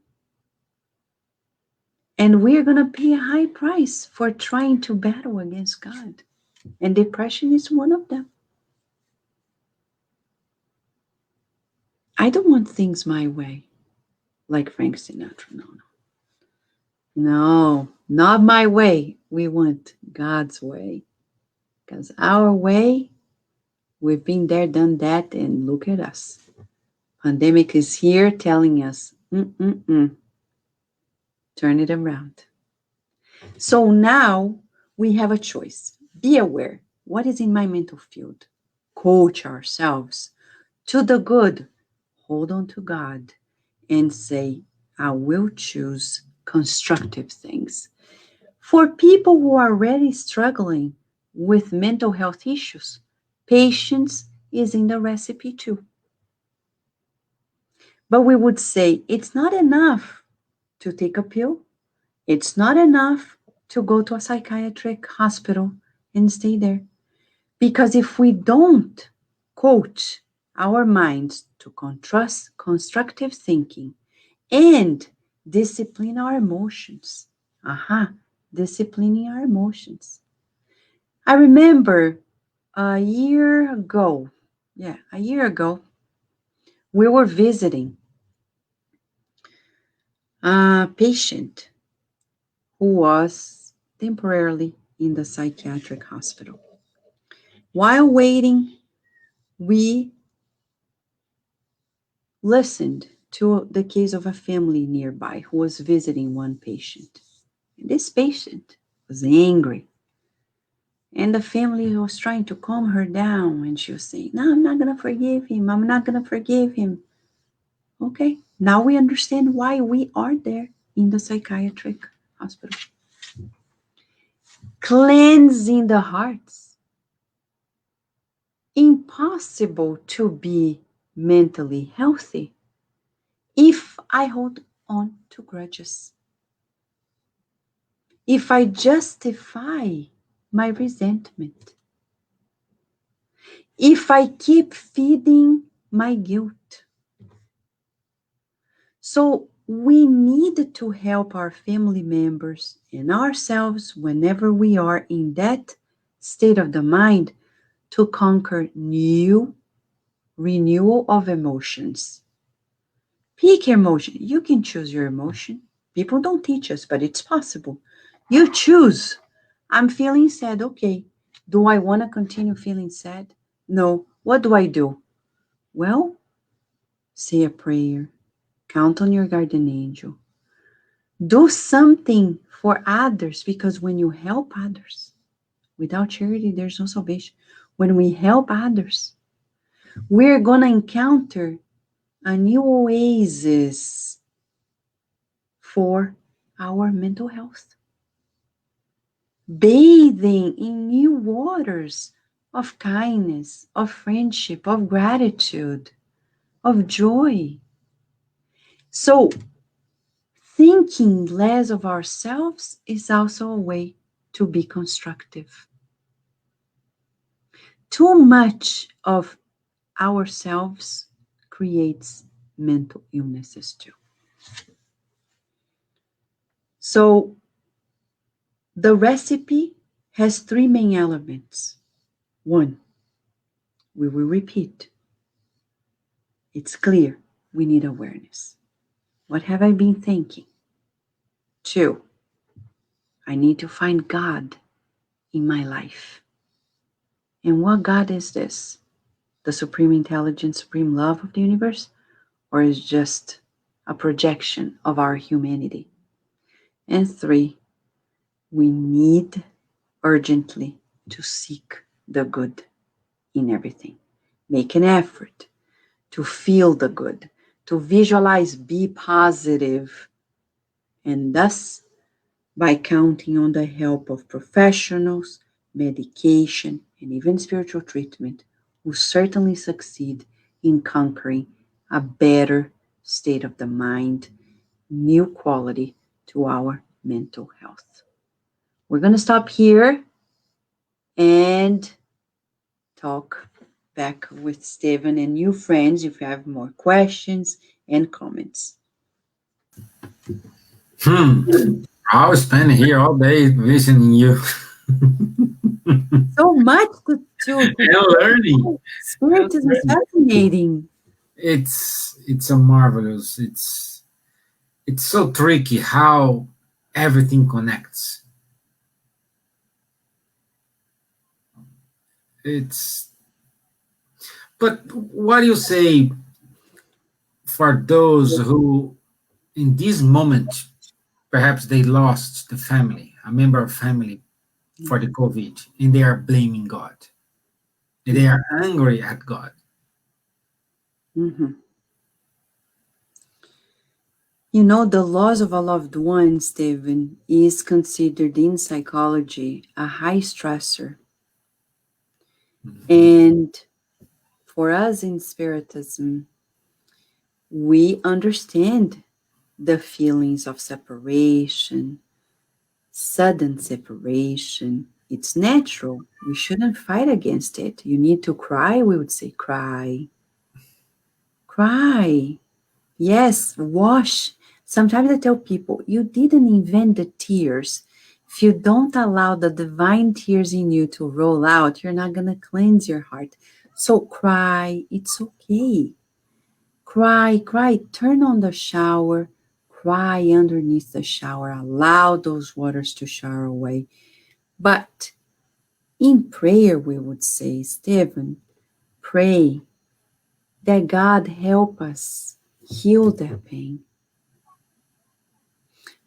And we're going to pay a high price for trying to battle against God. And depression is one of them. I don't want things my way, like Frank Sinatra. No, not my way. We want God's way. Because our way, we've been there, done that, and look at us. Pandemic is here telling us, turn it around. So now we have a choice. Be aware. What is in my mental field? Coach ourselves to the good. Hold on to God and say, I will choose constructive things. For people who are already struggling with mental health issues, patience is in the recipe too. But we would say it's not enough to take a pill. It's not enough to go to a psychiatric hospital and stay there. Because if we don't coach our minds to constructive thinking and discipline our emotions, disciplining our emotions. I remember a year ago, we were visiting a patient who was temporarily in the psychiatric hospital. While waiting, we listened to the case of a family nearby who was visiting one patient. And this patient was angry. And the family was trying to calm her down. And she was saying, no, I'm not going to forgive him. I'm not going to forgive him. Okay, now we understand why we are there in the psychiatric hospital. Cleansing the hearts. Impossible to be mentally healthy if I hold on to grudges. If I justify my resentment. If I keep feeding my guilt. So we need to help our family members and ourselves whenever we are in that state of the mind to conquer new renewal of emotions. Pick your emotion. You can choose your emotion. People don't teach us, but it's possible. You choose I'm feeling sad. Okay. Do I want to continue feeling sad? No. What do I do? Well, say a prayer. Count on your guardian angel. Do something for others, because when you help others, without charity, there's no salvation. When we help others, we're going to encounter a new oasis for our mental health. Bathing in new waters of kindness, of friendship, of gratitude, of joy. So, thinking less of ourselves is also a way to be constructive. Too much of ourselves creates mental illnesses too. So, the recipe has three main elements. One, we will repeat. It's clear we need awareness. What have I been thinking? Two, I need to find God in my life. And what God is this? The supreme intelligence, supreme love of the universe? Or is just a projection of our humanity? And three, we need urgently to seek the good in everything. Make an effort to feel the good, to visualize, be positive, and thus, by counting on the help of professionals, medication, and even spiritual treatment, will certainly succeed in conquering a better state of the mind, new quality to our mental health. We're going to stop here and talk back with Stephen and new friends if you have more questions and comments. I'll spend here all day listening you. So much to And learning. Spirit is fascinating. It's a marvelous. It's so tricky how everything connects. But what do you say for those who, in this moment, perhaps they lost the family, a member of family for the COVID, and they are blaming God. And they are angry at God. Mm-hmm. You know, the loss of a loved one, Stephen, is considered in psychology a high stressor. Mm-hmm. And for us in Spiritism, we understand the feelings of separation, sudden separation. It's natural. We shouldn't fight against it. You need to cry, we would say, cry. Cry. Yes, wash. Sometimes I tell people, you didn't invent the tears. If you don't allow the divine tears in you to roll out, you're not going to cleanse your heart. So cry. It's okay. Cry, cry. Turn on the shower. Cry underneath the shower. Allow those waters to shower away. But in prayer, we would say, Stephen, pray that God help us heal that pain.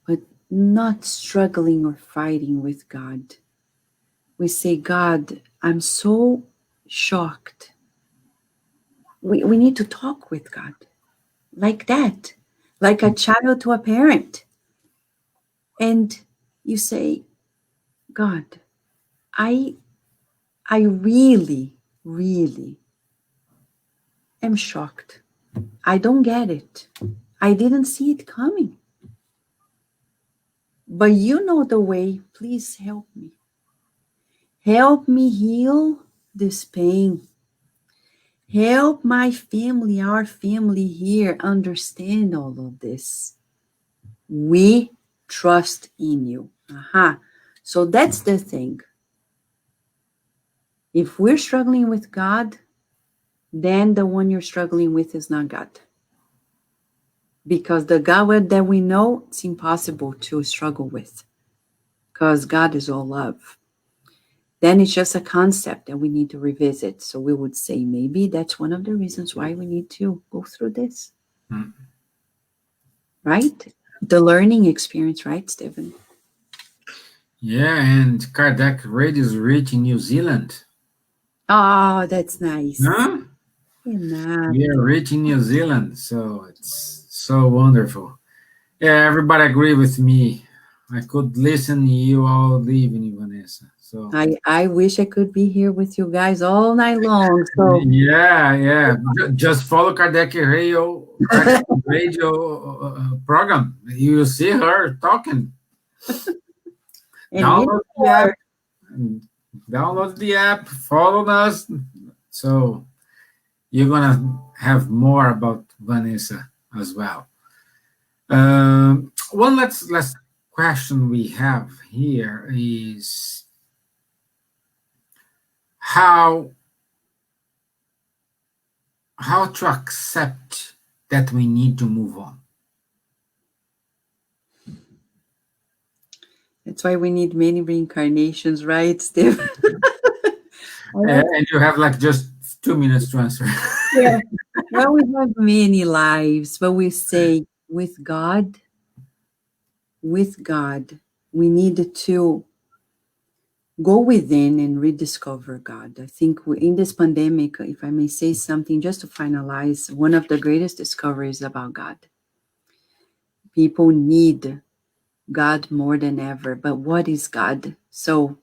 But not struggling or fighting with God. We say, God, I'm so shocked. We need to talk with God like that, like a child to a parent. And you say, God, I really, really am shocked. I don't get it. I didn't see it coming. But you know the way. Please help me. Help me heal this pain. Help my family, our family here, understand all of this. We trust in you. So that's the thing. If we're struggling with God, then the one you're struggling with is not God. Because the God that we know, it's impossible to struggle with. because God is all love. Then it's just a concept that we need to revisit. So we would say maybe that's one of the reasons why we need to go through this. Mm. Right? The learning experience, right, Stephen? Yeah, and Kardec Radio is reaching New Zealand. Oh, that's nice. Huh? Enough. We are reaching New Zealand, so it's so wonderful. Yeah, everybody agree with me. I could listen to you all evening, Vanessa. So I wish I could be here with you guys all night long. So yeah. Just follow Kardec Radio program. You will see her talking. and Download we the are app. Download the app. Follow us. So you're gonna have more about Vanessa as well. One last question we have here is how to accept that we need to move on. that's why we need many reincarnations, right, Steve? And you have like just 2 minutes to answer. Yeah. Well, we have many lives, but we say with God, we need to go within and rediscover God. I think in this pandemic, if I may say something, just to finalize, one of the greatest discoveries about God. People need God more than ever. But what is God? So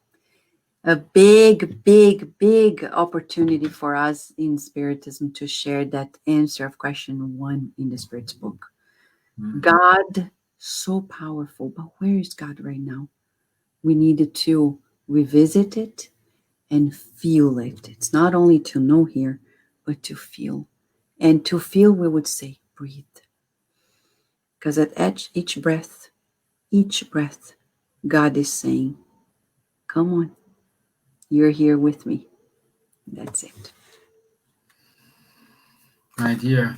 a big opportunity for us in Spiritism to share that answer of question 1 in the Spirit's book. Mhm. God, so powerful, but where is God right now? We needed to revisit it and feel it. It's not only to know here, but to feel. And to feel, we would say, breathe. Because at each breath, God is saying, come on, you're here with me. That's it. My dear,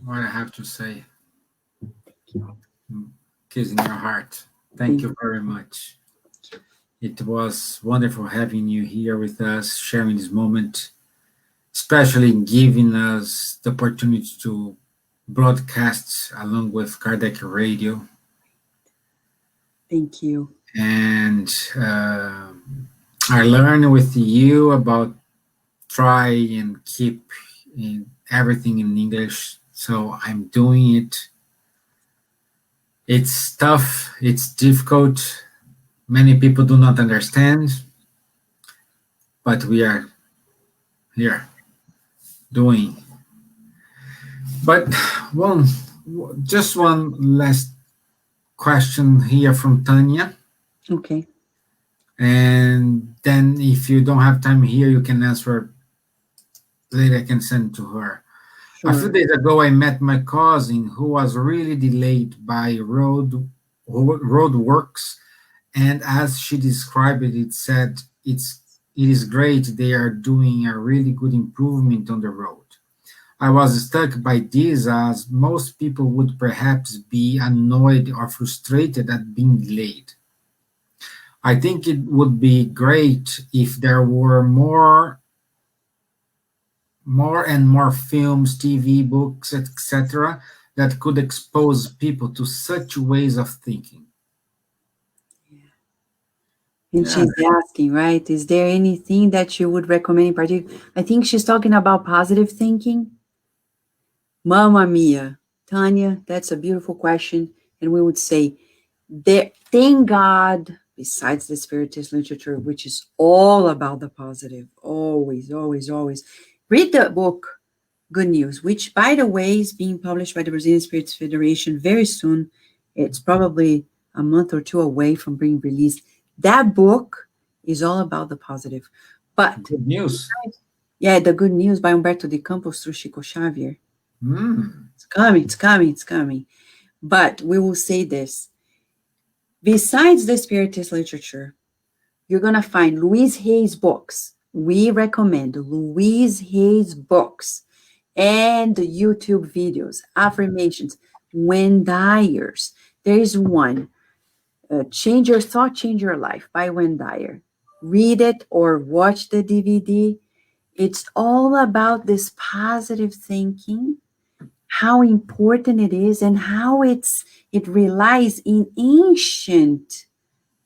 what I have to say, kiss in your heart. Thank you very much. It was wonderful having you here with us, sharing this moment, especially giving us the opportunity to broadcast along with Kardec Radio. Thank you. And I learned with you about try and keep everything in English. So I'm doing it. It's tough, it's difficult. Many people do not understand, but we are here doing. But just one last question here from Tanya. Okay. And then if you don't have time here, you can answer later. I can send to her. Sure. A few days ago, I met my cousin who was really delayed by road works, and as she described it, it said it is great. They are doing a really good improvement on the road. I was struck by this, as most people would perhaps be annoyed or frustrated at being delayed. I think it would be great if there were more and more films, TV, books, etc., that could expose people to such ways of thinking. And Yeah. she's asking, right? Is there anything that you would recommend in particular? I think she's talking about positive thinking. Mamma mia. Tanya, that's a beautiful question. And we would say, thank God, besides the Spiritist literature, which is all about the positive, always. Read the book, Good News, which, by the way, is being published by the Brazilian Spirits Federation very soon. It's probably a month or 2 away from being released. That book is all about the positive. But Good news. yeah, the Good News by Humberto de Campos through Chico Xavier. It's coming. But we will say this. Besides the Spiritist literature, you're going to find Louise Hay's books. We recommend Louise Hay's books and the YouTube videos, affirmations, Wayne Dyer's. There is one. Change Your Thought, Change Your Life by Wayne Dyer. Read it or watch the DVD. It's all about this positive thinking, how important it is, and how it relies in ancient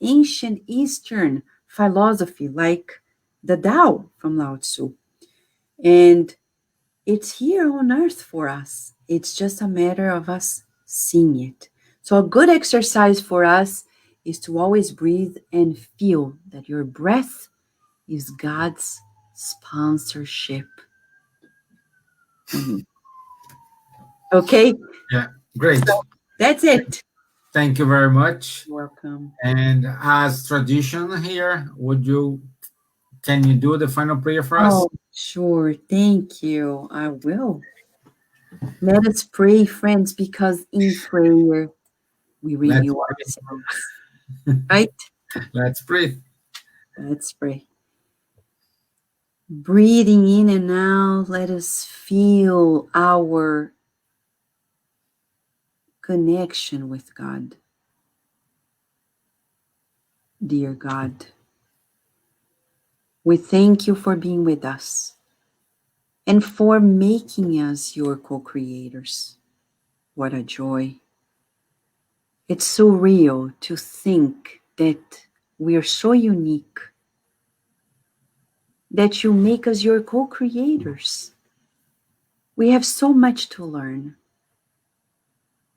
Eastern philosophy like the Tao from Lao Tzu. And it's here on earth for us. It's just a matter of us seeing it. So a good exercise for us is to always breathe and feel that your breath is God's sponsorship. Okay? Yeah, great. So that's it. Thank you very much. Welcome. And as tradition here, can you do the final prayer for us? Oh, sure. Thank you. I will. Let us pray, friends, because in prayer we renew ourselves. Right? Let's breathe. Let's pray. Breathing in and out, let us feel our connection with God. Dear God, we thank you for being with us and for making us your co-creators. What a joy. It's so real to think that we are so unique, that you make us your co-creators. We have so much to learn,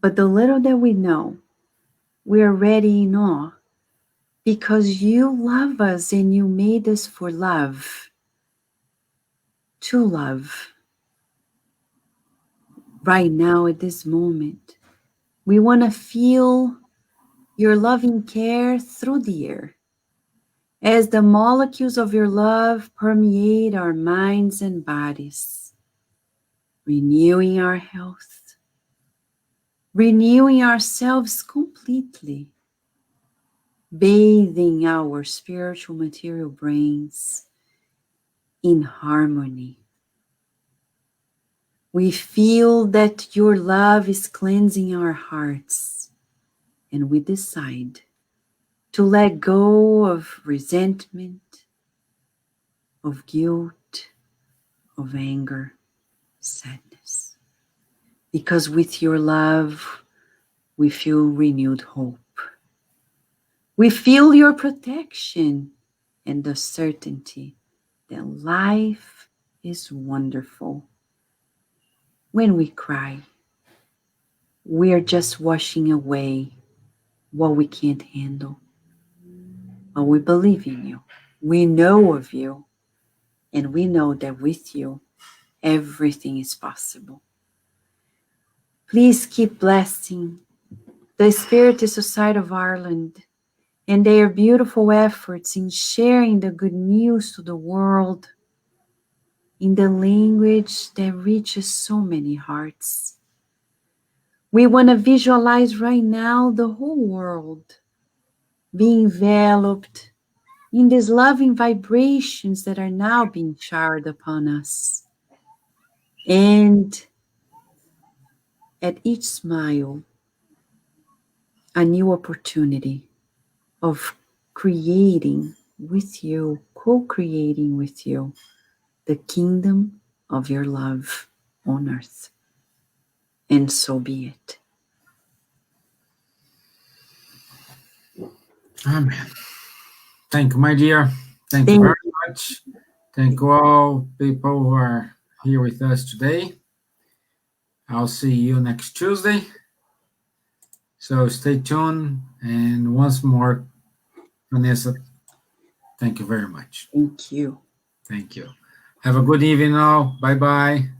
but the little that we know, we are ready in awe because you love us and you made us for love, to love. Right now, at this moment, we want to feel your loving care through the air, as the molecules of your love permeate our minds and bodies, renewing our health, renewing ourselves completely, bathing our spiritual material brains in harmony. We feel that your love is cleansing our hearts, and we decide to let go of resentment, of guilt, of anger, sadness. Because with your love, we feel renewed hope. We feel your protection and the certainty that life is wonderful. When we cry, we are just washing away what we can't handle. But we believe in you. We know of you. And we know that with you, everything is possible. Please keep blessing the Spiritist Society of Ireland and their beautiful efforts in sharing the good news to the world in the language that reaches so many hearts. We want to visualize right now the whole world being enveloped in these loving vibrations that are now being showered upon us. And at each smile, a new opportunity of creating with you, co-creating with you, the kingdom of your love on earth. And so be it. Amen. Thank you, my dear. Thank you very much. Thank you all people who are here with us today. I'll see you next Tuesday. So stay tuned. And once more, Vanessa, thank you very much. Thank you. Thank you. Have a good evening all. Bye-bye.